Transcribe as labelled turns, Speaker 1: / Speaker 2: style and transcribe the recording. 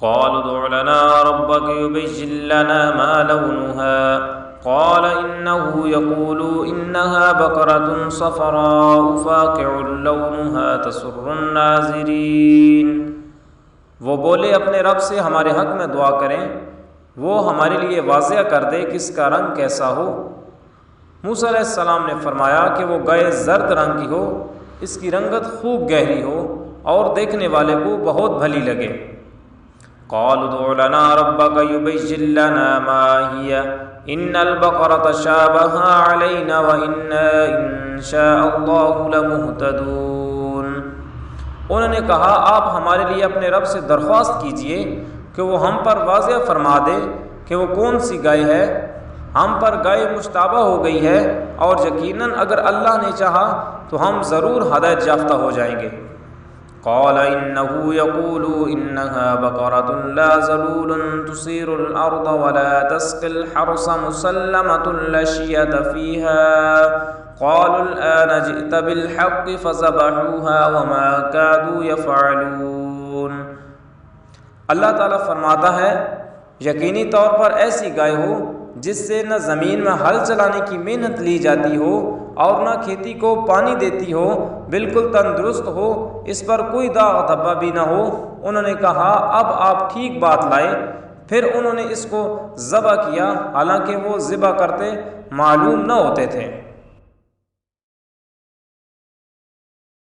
Speaker 1: قالوا ادع لنا ربك يبين لنا ما لونها قال إنه يقول إنها بقرة صفراء فاقع لونها تسر الناظرين۔ وہ بولے اپنے رب سے ہمارے حق میں دعا کریں، وہ ہمارے لیے واضح کر دے کہ اس کا رنگ کیسا ہو۔ موسیٰ علیہ السلام نے فرمایا کہ وہ گائے زرد رنگ کی ہو، اس کی رنگت خوب گہری ہو اور دیکھنے والے کو بہت بھلی لگے۔ قالوا ادع لنا ربك يبين لنا ما هي إن البقرة شابه علينا وإنا إن شاء الله لمهتدون۔ انہوں نے کہا آپ ہمارے لیے اپنے رب سے درخواست کیجئے کہ وہ ہم پر واضح فرما دے کہ وہ کون سی گائے ہے۔ ہم پر گائے مشتبہ ہو گئی ہے اور یقیناً اگر اللہ نے چاہا تو ہم ضرور ہدایت یافتہ ہو جائیں گے۔ قال إنه يقول إنها بقرة لا ذلول تثير الأرض ولا تسقي الحرث مسلمة لا شية فيها قالوا الآن جئت بالحق فذبحوها وما كادوا يفعلون۔ اللہ تعالیٰ فرماتا ہے یقینی طور پر ایسی گائے ہو جس سے نہ زمین میں ہل چلانے کی محنت لی جاتی ہو اور نہ کھیتی کو پانی دیتی ہو، بالکل تندرست ہو، اس پر کوئی داغ دھبا بھی نہ ہو۔ انہوں نے کہا اب آپ ٹھیک بات لائے۔ پھر انہوں نے اس کو ذبح کیا، حالانکہ وہ ذبح کرتے معلوم نہ ہوتے تھے۔